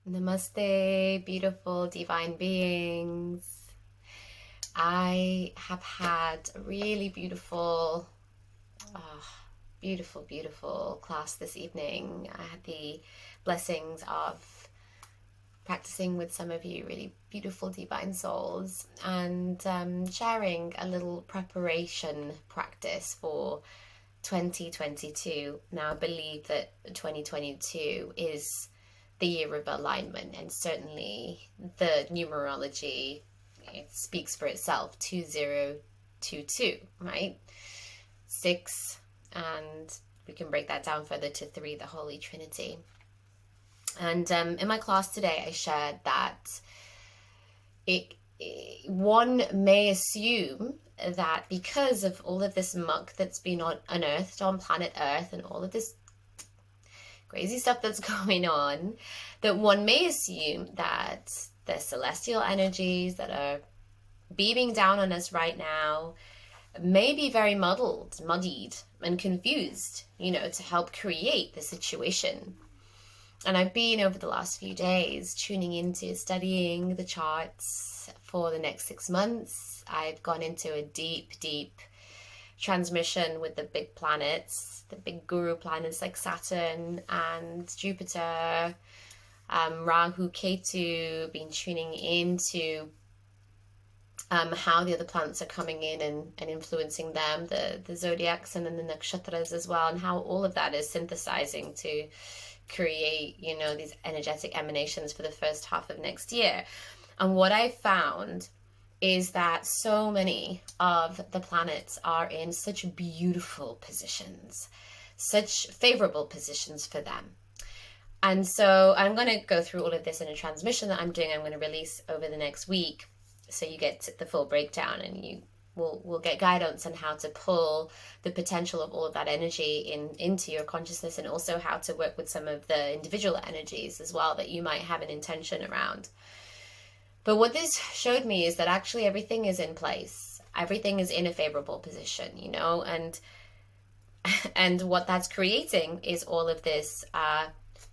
Namaste, beautiful divine beings. I have had a really beautiful class this evening. I had the blessings of practicing with some of you really beautiful divine souls and sharing a little preparation practice for 2022. Now, I believe that 2022 is the year of alignment, and certainly the numerology, it speaks for itself. 2022, right? 6, and we can break that down further to 3, the Holy Trinity. And in my class today, I shared that one may assume that because of all of this muck that's been unearthed on planet Earth and all of this crazy stuff that's going on, that one may assume that the celestial energies that are beaming down on us right now may be very muddied and confused, to help create the situation. And I've been, over the last few days, tuning into studying the charts for the next 6 months. I've gone into a deep transmission with the big planets, the big guru planets like Saturn and Jupiter, Rahu, Ketu, been tuning into how the other planets are coming in and influencing them, the zodiacs and then the nakshatras as well, and how all of that is synthesizing to create, these energetic emanations for the first half of next year. And what I found is that so many of the planets are in such beautiful positions, such favorable positions for them. And so I'm going to go through all of this in a transmission that I'm doing. I'm going to release over the next week, so you get the full breakdown, and we'll get guidance on how to pull the potential of all of that energy into your consciousness, and also how to work with some of the individual energies as well that you might have an intention around. But what this showed me is that actually everything is in place. Everything is in a favorable position, and what that's creating is all of this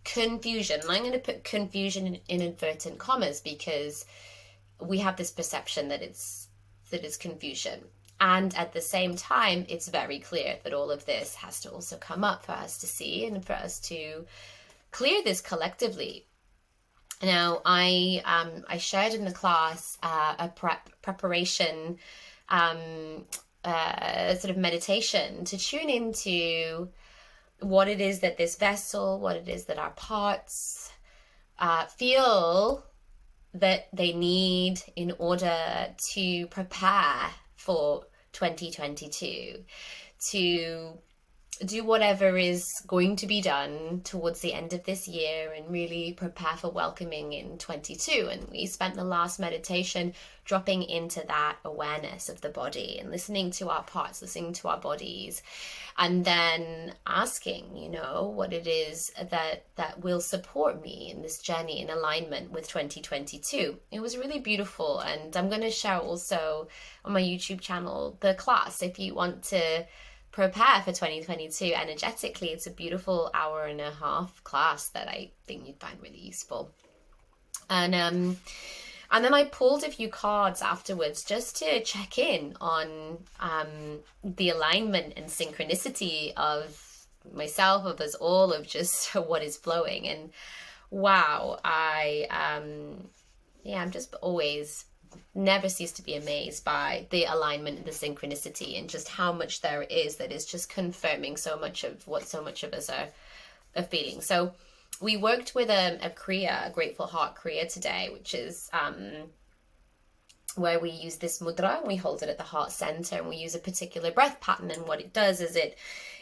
confusion. And I'm going to put confusion in inverted commas, because we have this perception that it's confusion. And at the same time, it's very clear that all of this has to also come up for us to see and for us to clear this collectively. Now, I shared in the class a preparation sort of meditation to tune into what it is that this vessel, what it is that our parts feel that they need in order to prepare for 2022, to do whatever is going to be done towards the end of this year and really prepare for welcoming in 22. And we spent the last meditation dropping into that awareness of the body and listening to our parts, listening to our bodies, and then asking, what it is that will support me in this journey in alignment with 2022. It was really beautiful. And I'm going to share also on my YouTube channel the class if you want to prepare for 2022 energetically. It's a beautiful 1.5-hour class that I think you'd find really useful. And then I pulled a few cards afterwards just to check in on the alignment and synchronicity of myself, of us all, of just what is flowing. And wow, I'm just always never cease to be amazed by the alignment and the synchronicity, and just how much there is that is just confirming so much of what so much of us are feeling. So we worked with a kriya, a grateful heart kriya today, which is where we use this mudra, we hold it at the heart center, and we use a particular breath pattern. And what it does is it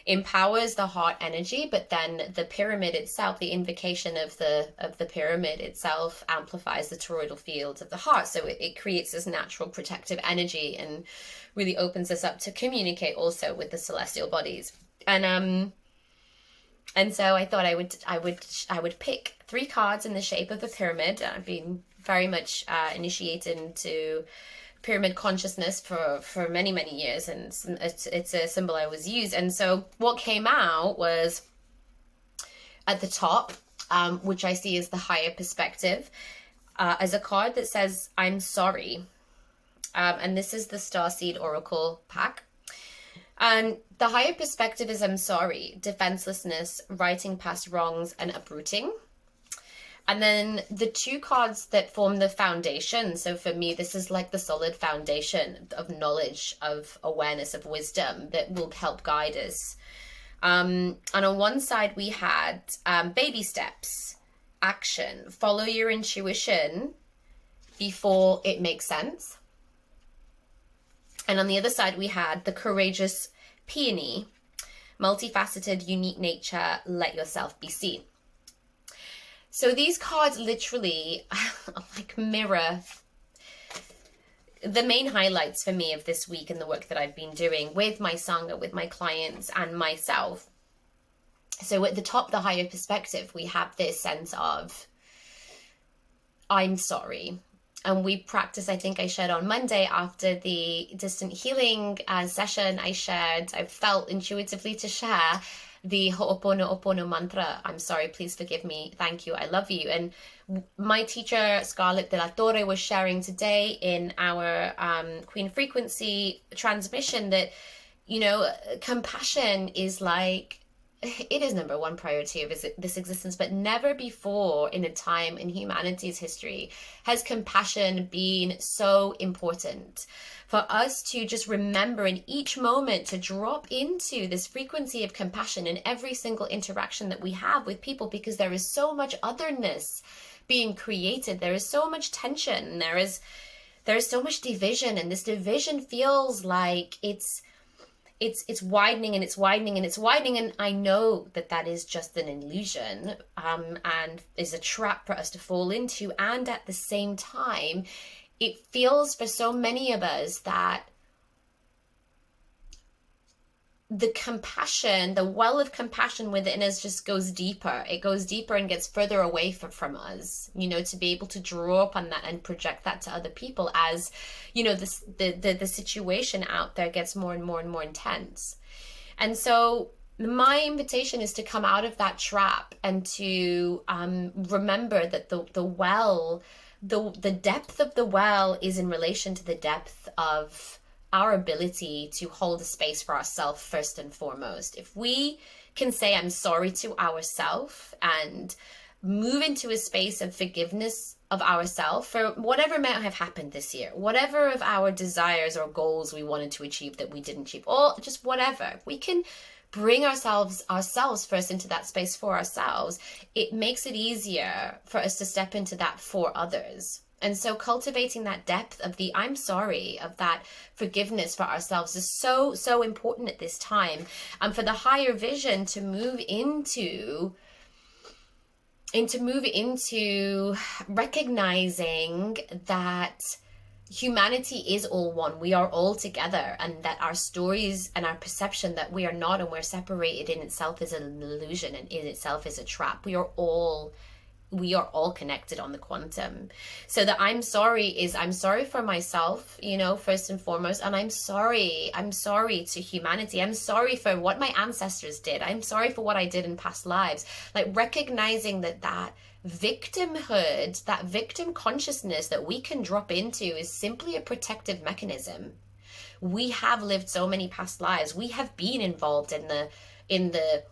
empowers the heart energy, but then the pyramid itself, the invocation of the pyramid itself, amplifies the toroidal field of the heart. So it creates this natural protective energy and really opens us up to communicate also with the celestial bodies. And so I thought I would pick 3 cards in the shape of a pyramid. I've been very much initiated into pyramid consciousness for many years, and it's a symbol I always use. And so what came out was, at the top, which I see as the higher perspective, as a card that says, I'm sorry. And this is the Starseed Oracle pack. And the higher perspective is I'm sorry, defenselessness, righting past wrongs, and uprooting. And then the two cards that form the foundation. So for me, this is like the solid foundation of knowledge, of awareness, of wisdom that will help guide us. And on one side, we had baby steps, action, follow your intuition before it makes sense. And on the other side, we had the courageous peony, multifaceted, unique nature, let yourself be seen. So these cards literally like mirror the main highlights for me of this week and the work that I've been doing with my Sangha, with my clients and myself. So at the top, the higher perspective, we have this sense of, I'm sorry. And we practice, I think I shared on Monday after the distant healing session, I felt intuitively to share the Ho'oponopono mantra. I'm sorry, please forgive me, thank you, I love you. And my teacher, Scarlett de la Torre, was sharing today in our Queen Frequency transmission that, you know, compassion is like, it is number one priority of this existence, but never before in a time in humanity's history has compassion been so important. For us to just remember in each moment to drop into this frequency of compassion in every single interaction that we have with people, because there is so much otherness being created. There is so much tension. There is so much division, and this division feels like it's widening and it's widening and it's widening. And I know that that is just an illusion and is a trap for us to fall into. And at the same time, it feels for so many of us that the compassion, the well of compassion within us just goes deeper. It goes deeper and gets further away from us, you know, to be able to draw up on that and project that to other people as, you know, the situation out there gets more and more and more intense. And so my invitation is to come out of that trap and to remember that the well, the depth of the well is in relation to the depth of our ability to hold a space for ourselves first and foremost. If we can say I'm sorry to ourselves and move into a space of forgiveness of ourselves for whatever might have happened this year, whatever of our desires or goals we wanted to achieve that we didn't achieve, or just whatever, we can bring ourselves first into that space for ourselves. It makes it easier for us to step into that for others. And so cultivating that depth of the I'm sorry, of that forgiveness for ourselves is so, so important at this time. And for the higher vision to move into recognizing that humanity is all one. We are all together, and that our stories and our perception that we are not and we're separated in itself is an illusion and in itself is a trap. We are all connected on the quantum. So the I'm sorry is I'm sorry for myself, you know, first and foremost. And I'm sorry to humanity. I'm sorry for what my ancestors did. I'm sorry for what I did in past lives. Like recognizing that victimhood, that victim consciousness that we can drop into is simply a protective mechanism. We have lived so many past lives. We have been involved in the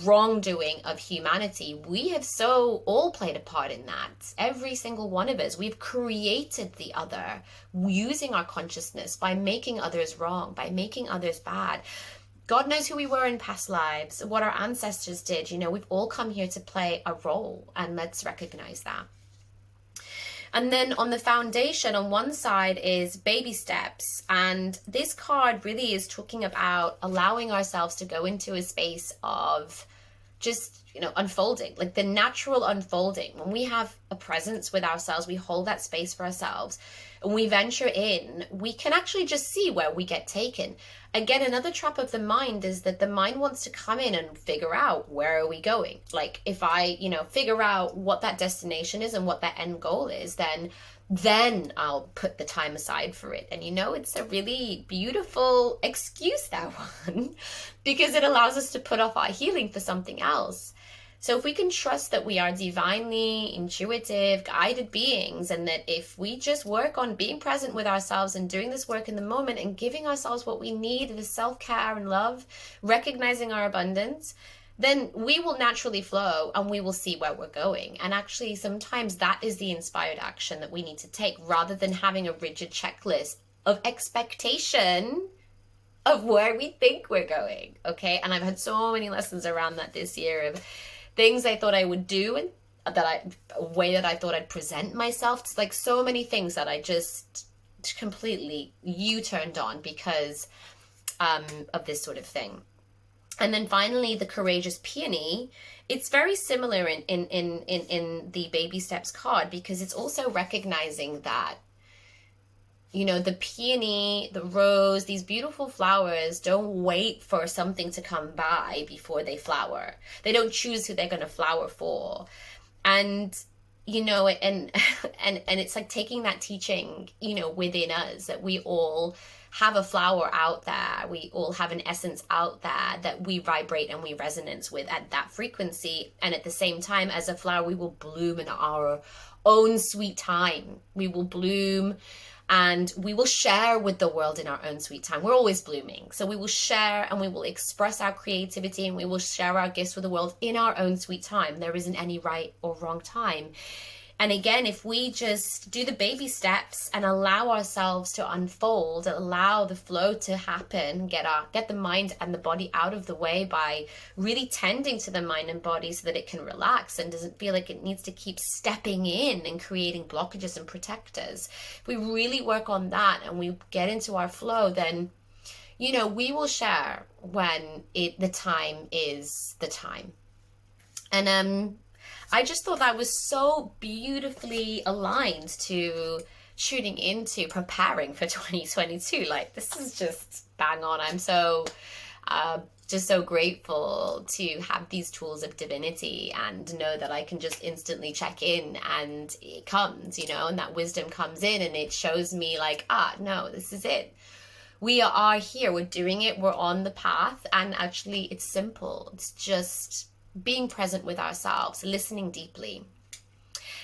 wrongdoing of humanity. We have so all played a part in that. Every single one of us. We've created the other using our consciousness by making others wrong, by making others bad. God knows who we were in past lives, what our ancestors did. You know, we've all come here to play a role, and let's recognize that. And then on the foundation, on one side is baby steps. And this card really is talking about allowing ourselves to go into a space of just, you know, unfolding, like the natural unfolding. When we have a presence with ourselves, we hold that space for ourselves and we venture in, we can actually just see where we get taken. Again, another trap of the mind is that the mind wants to come in and figure out where are we going. Like if I, you know, figure out what that destination is and what that end goal is, then I'll put the time aside for it. And you know, it's a really beautiful excuse, that one, because it allows us to put off our healing for something else. So if we can trust that we are divinely intuitive, guided beings, and that if we just work on being present with ourselves and doing this work in the moment and giving ourselves what we need, the self-care and love, recognizing our abundance, then we will naturally flow and we will see where we're going. And actually, sometimes that is the inspired action that we need to take rather than having a rigid checklist of expectation of where we think we're going. Okay. And I've had so many lessons around that this year of things I thought I would do and a way that I thought I'd present myself. It's like so many things that I just completely U-turned on because of this sort of thing. And then finally, the courageous peony. It's very similar in the baby steps card because it's also recognizing that, you know, the peony, the rose, these beautiful flowers don't wait for something to come by before they flower. They don't choose who they're going to flower for. And, you know, and it's like taking that teaching, you know, within us that we all have a flower out there. We all have an essence out there that we vibrate and we resonance with at that frequency. And at the same time, as a flower, we will bloom in our own sweet time. We will bloom and we will share with the world in our own sweet time. We're always blooming. So we will share and we will express our creativity and we will share our gifts with the world in our own sweet time. There isn't any right or wrong time. And again, if we just do the baby steps and allow ourselves to unfold, allow the flow to happen, get the mind and the body out of the way by really tending to the mind and body so that it can relax and doesn't feel like it needs to keep stepping in and creating blockages and protectors. If we really work on that and we get into our flow, then, you know, we will share when the time is the time. And I just thought that was so beautifully aligned to tuning into preparing for 2022. Like, this is just bang on. I'm so just so grateful to have these tools of divinity and know that I can just instantly check in and it comes, you know, and that wisdom comes in and it shows me like, no, this is it. We are here, we're doing it, we're on the path, and actually it's simple. It's just being present with ourselves, listening deeply.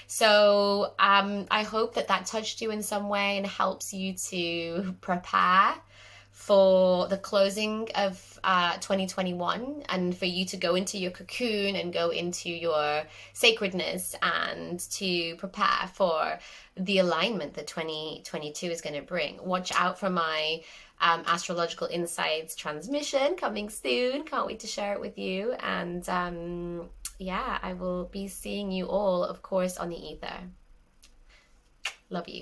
So I hope that touched you in some way and helps you to prepare for the closing of 2021 and for you to go into your cocoon and go into your sacredness and to prepare for the alignment that 2022 is going to bring. Watch out for my astrological insights transmission coming soon. Can't wait to share it with you. And yeah, I will be seeing you all, of course, on the ether. Love you.